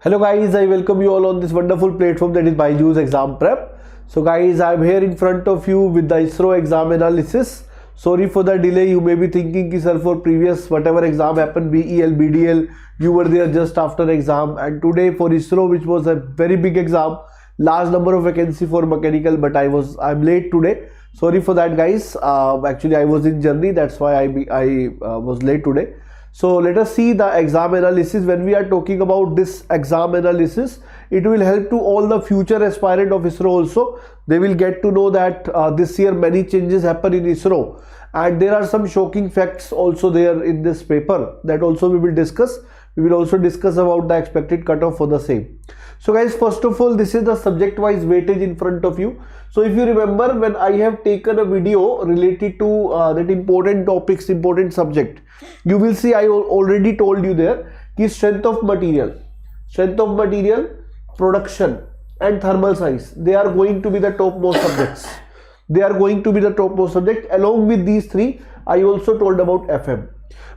Hello guys, I welcome you all on this wonderful platform that is Byju's Exam Prep. So guys, I am here in front of you with the ISRO exam analysis. Sorry for the delay. You may be thinking ki sir, for previous whatever exam happened, BEL, BDL, you were there just after exam, and today for ISRO, which was a very big exam, large number of vacancy for mechanical, but I'm late today. Sorry for that guys. Actually I was in journey, that's why I was late today. So let us see the exam analysis. When we are talking about this exam analysis, it will help to all the future aspirant of ISRO also. They will get to know that this year many changes happen in ISRO, and there are some shocking facts also there in this paper that also we will discuss. We will also discuss about the expected cutoff for the same. So guys, first of all, this is the subject wise weightage in front of you. So if you remember, when I have taken a video related to that important topics, important subject, you will see I already told you there ki strength of material, production and thermal science, they are going to be the topmost subjects. Along with these three, I also told about FM.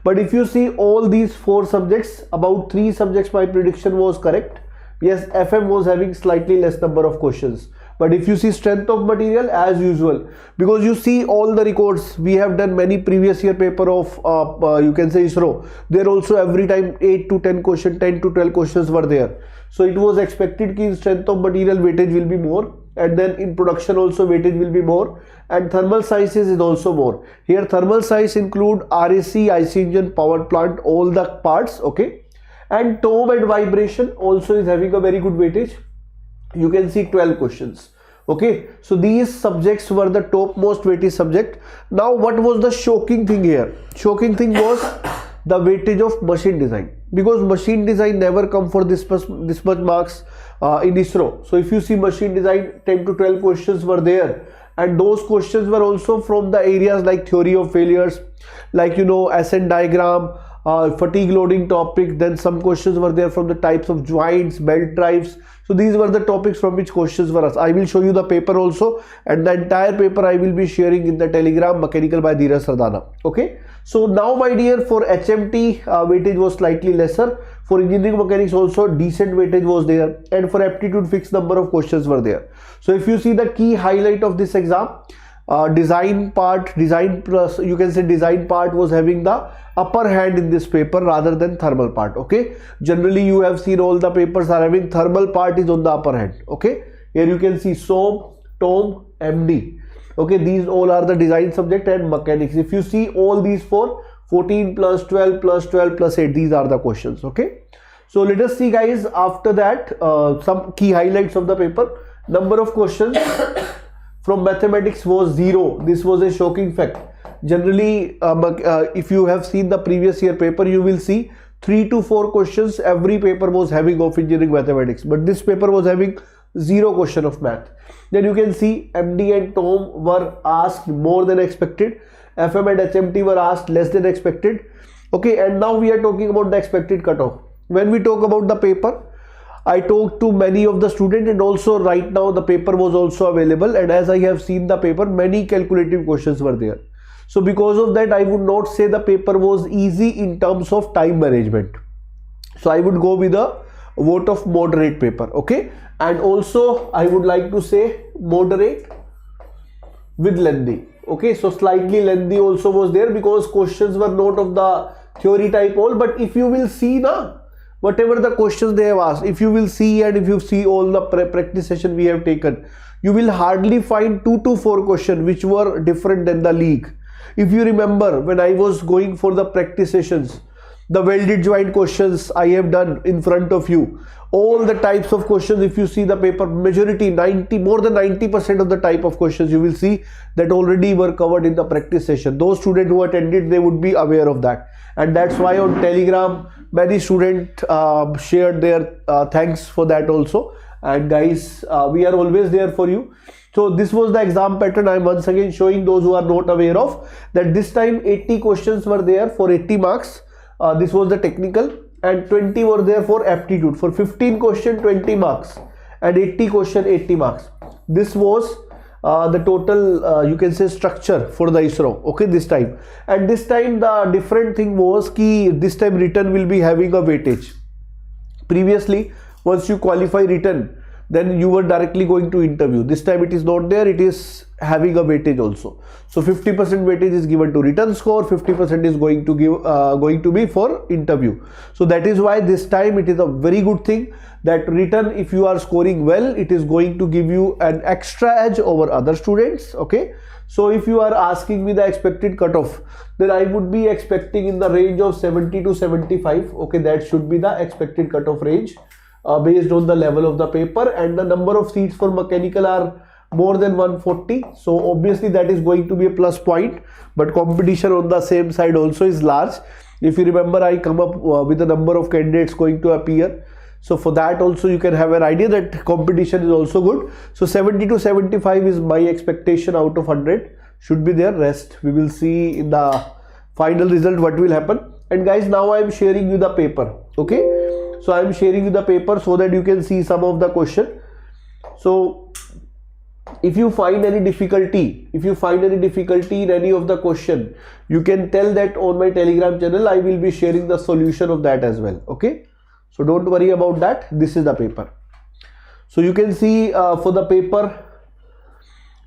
But if you see all these four subjects, about 3 subjects my prediction was correct. Yes, FM was having slightly less number of questions. But if you see strength of material, as usual, because you see all the records, we have done many previous year paper of you can say ISRO. There also every time 8 to 10 questions, 10 to 12 questions were there. So it was expected that strength of material weightage will be more, and then in production also weightage will be more, and thermal sciences is also more. Here thermal science include RAC, IC engine, power plant, all the parts, okay. And tone and vibration also is having a very good weightage. You can see 12 questions, okay. So these subjects were the topmost weightage subject. Now what was the shocking thing here? Shocking thing was the weightage of machine design, because machine design never come for this much marks in ISRO. So if you see machine design, 10 to 12 questions were there, and those questions were also from the areas like theory of failures, like ascent diagram, fatigue loading topic. Then some questions were there from the types of joints, belt drives. So these were the topics from which questions were asked. I will show you the paper also, and the entire paper I will be sharing in the Telegram, Mechanical by Dheeraj Sardana, okay. So now my dear, for HMT weightage was slightly lesser. For engineering mechanics also decent weightage was there, and for aptitude fixed number of questions were there. So if you see the key highlight of this exam, design part was having the upper hand in this paper rather than thermal part, okay. Generally you have seen all the papers are having thermal part is on the upper hand, okay. Here you can see SOM, TOM, MD, okay. These all are the design subject and mechanics. If you see all these 14 plus 12 plus 12 plus 8, these are the questions, okay. So let us see guys, after that some key highlights of the paper. Number of questions from mathematics was 0. This was a shocking fact. Generally if you have seen the previous year paper, you will see 3 to 4 questions every paper was having of engineering mathematics, but this paper was having 0 question of math. Then you can see MD and TOM were asked more than expected, FM and HMT were asked less than expected, okay. And now we are talking about the expected cutoff. When we talk about the paper, I talked to many of the students, and also right now the paper was also available, and as I have seen the paper, many calculative questions were there. So because of that, I would not say the paper was easy in terms of time management. So I would go with a vote of moderate paper, okay. And also I would like to say moderate with lengthy, okay. So slightly lengthy also was there, because questions were not of the theory type all. But if you will see now, whatever the questions they have asked, if you will see, and if you see all the practice session we have taken, you will hardly find 2 to 4 questions which were different than the league. If you remember, when I was going for the practice sessions, the welded joint questions I have done in front of you, all the types of questions, if you see the paper, majority, more than 90% of the type of questions you will see that already were covered in the practice session. Those students who attended, they would be aware of that, and that's why on Telegram many students shared their thanks for that also. And guys, we are always there for you. So this was the exam pattern. I am once again showing those who are not aware of that this time 80 questions were there for 80 marks. This was the technical, and 20 were there for aptitude. For 15 question 20 marks, and 80 question 80 marks. This was the total you can say structure for the ISRO, okay, this time. And this time the different thing was ki this time written will be having a weightage. Previously once you qualify written, then you were directly going to interview. This time it is not there, it is having a weightage also. So 50% weightage is given to written score, 50% is going to be for interview. So that is why this time it is a very good thing that written, if you are scoring well, it is going to give you an extra edge over other students. Okay, so if you are asking me the expected cutoff, then I would be expecting in the range of 70 to 75. Okay, that should be the expected cutoff range based on the level of the paper, and the number of seats for mechanical are more than 140. So obviously that is going to be a plus point, but competition on the same side also is large. If you remember, I come up with the number of candidates going to appear. So for that also you can have an idea that competition is also good. So 70 to 75 is my expectation out of 100 should be there. Rest we will see in the final result what will happen. And guys, now I am sharing you the paper. Okay, so I am sharing you the paper so that you can see some of the question. So if you find any difficulty, in any of the question, you can tell that on my Telegram channel. I will be sharing the solution of that as well. Okay, so don't worry about that. This is the paper. So you can see for the paper,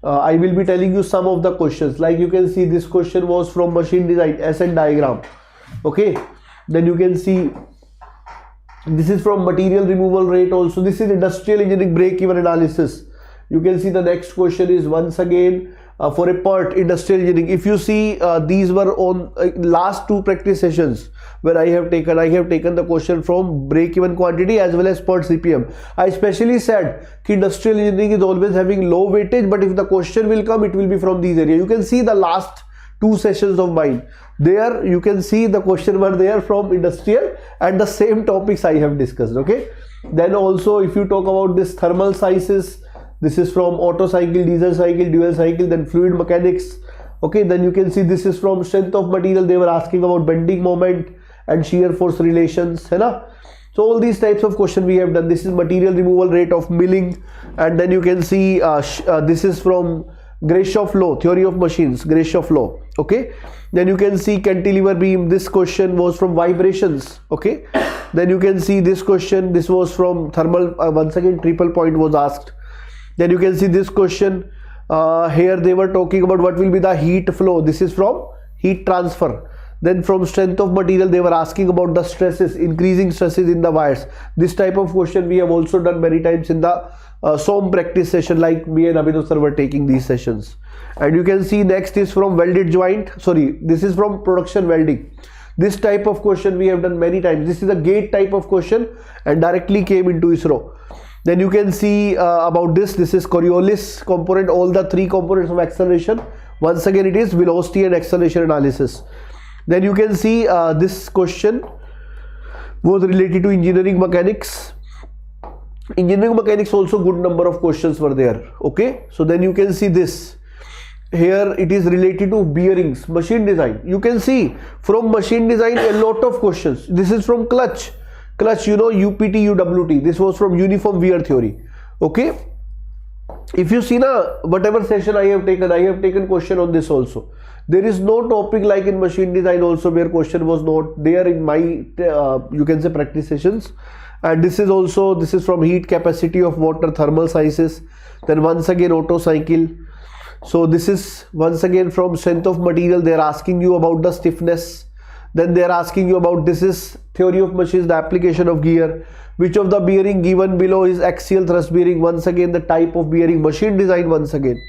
I will be telling you some of the questions. Like you can see, this question was from machine design, SN diagram. Okay, then you can see this is from material removal rate also. This is industrial engineering break-even analysis. You can see the next question is once again for a part industrial engineering. If you see, these were on last two practice sessions where I have taken the question from break-even quantity as well as per CPM. I especially said that industrial engineering is always having low weightage, but if the question will come, it will be from these areas. You can see the last two sessions of mine. There you can see the question were there from industrial and the same topics I have discussed. Okay, then also if you talk about this thermal sciences, this is from auto cycle, diesel cycle, dual cycle, then fluid mechanics. Okay, then you can see this is from strength of material. They were asking about bending moment and shear force relations, hai na? So all these types of question we have done. This is material removal rate of milling, and then you can see this is from Grashof law, theory of machines, Grashof law. Okay, then you can see cantilever beam. This question was from vibrations. Okay, then you can see this question, this was from thermal. Once again triple point was asked. Then you can see this question here they were talking about what will be the heat flow. This is from heat transfer. Then from strength of material they were asking about the stresses, increasing stresses in the wires. This type of question we have also done many times in the SOM practice session, like me and Abhinav sir were taking these sessions. And you can see next is from welded joint, this is from production welding. This type of question we have done many times. This is a gate type of question and directly came into ISRO. Then you can see about this is Coriolis component, all the three components of acceleration. Once again it is velocity and acceleration analysis. Then you can see this question was related to engineering mechanics. Engineering mechanics also good number of questions were there. Okay, so then you can see this here, it is related to bearings, machine design. You can see from machine design a lot of questions. This is from clutch, you know, UPT, UWT. This was from uniform wear theory. Okay, if you see now whatever session I have taken question on this also. There is no topic like in machine design also where question was not there in my you can say practice sessions. And this is from heat capacity of water, thermal sciences. Then once again auto cycle. So this is once again from strength of material. They are asking you about the stiffness. Then they are asking you about, this is theory of machines, the application of gear. Which of the bearing given below is axial thrust bearing? Once again the type of bearing, machine design once again.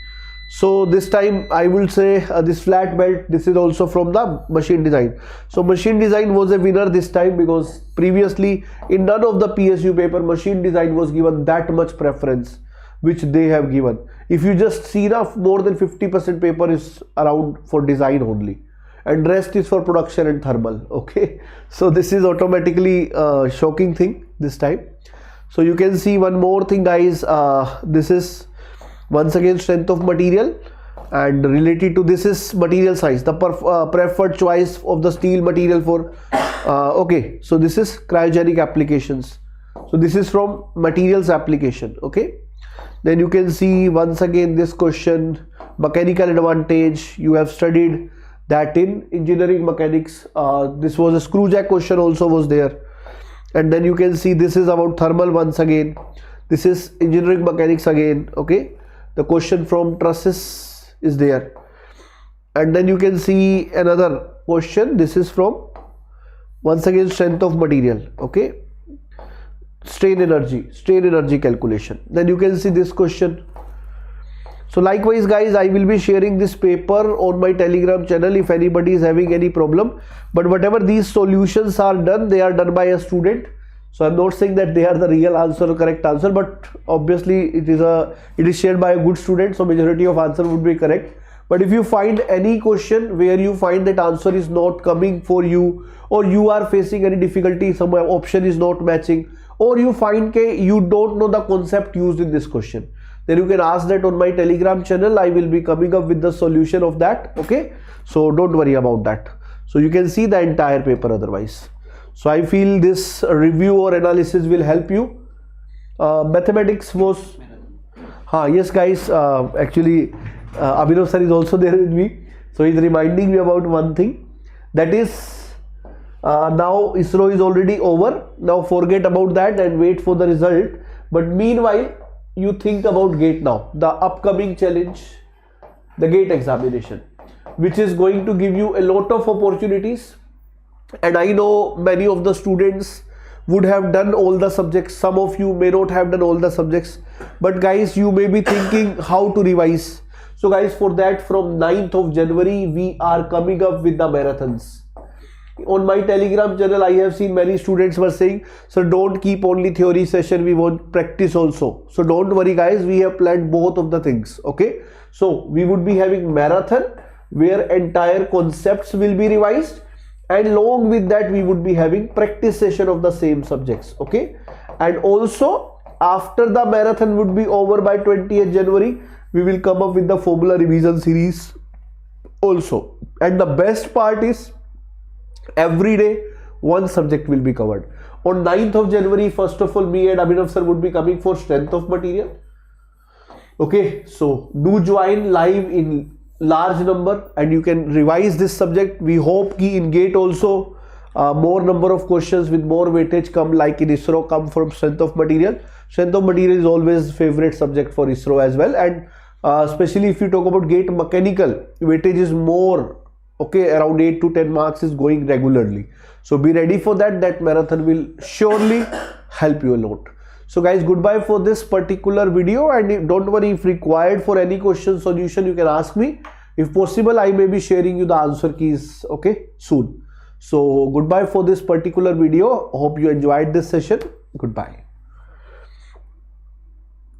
So this time I will say this flat belt, this is also from the machine design. So machine design was a winner this time, because previously in none of the PSU paper machine design was given that much preference which they have given. If you just see now, more than 50% paper is around for design only, and rest is for production and thermal. Okay, so this is automatically a shocking thing this time. So you can see one more thing guys, this is once again strength of material, and related to this is material science, the preferred choice of the steel material for okay, so this is cryogenic applications. So this is from materials application. Okay, then you can see once again this question, mechanical advantage. You have studied that in engineering mechanics. This was a screw jack question also was there. and then you can see this is about thermal once again. This is engineering mechanics again. Okay, the question from trusses is there, and then you can see another question. This is from once again strength of material. Okay, strain energy calculation. Then you can see this question. So likewise guys, I will be sharing this paper on my Telegram channel if anybody is having any problem. But whatever these solutions are done, they are done by a student. So I'm not saying that they are the real answer or correct answer, but obviously it is shared by a good student, so majority of answer would be correct. But if you find any question where you find that answer is not coming for you, or you are facing any difficulty, some option is not matching, or you find that you don't know the concept used in this question, then you can ask that on my Telegram channel. I will be coming up with the solution of that. Okay, so don't worry about that. So you can see the entire paper otherwise. So I feel this review or analysis will help you. Mathematics was yes guys, actually Abhinav sir is also there with me, so he's reminding me about one thing, that is now ISRO is already over. Now forget about that and wait for the result. But meanwhile, you think about GATE now, the upcoming challenge, the GATE examination, which is going to give you a lot of opportunities. And I know many of the students would have done all the subjects. Some of you may not have done all the subjects, but guys, you may be thinking how to revise. So guys, for that, from 9th of January, we are coming up with the marathons. On my Telegram channel, I have seen many students were saying, so don't keep only theory session, we want practice also. So don't worry guys, we have planned both of the things. Okay, so we would be having marathon where entire concepts will be revised, and along with that we would be having practice session of the same subjects. Okay, and also after the marathon would be over by 20th January, we will come up with the formula revision series also. And the best part is, every day one subject will be covered. On 9th of January, first of all, me and Abhinav sir would be coming for strength of material. Okay, so do join live in large number and you can revise this subject. We hope ki in GATE also more number of questions with more weightage come, like in ISRO, come from strength of material. Strength of material is always favorite subject for ISRO as well, and especially if you talk about GATE mechanical, weightage is more. Okay, around 8 to 10 marks is going regularly. So be ready for that. That marathon will surely help you a lot. So guys, goodbye for this particular video, and don't worry, if required for any question solution, you can ask me. If possible, I may be sharing you the answer keys, okay, soon. So goodbye for this particular video. Hope you enjoyed this session. Goodbye.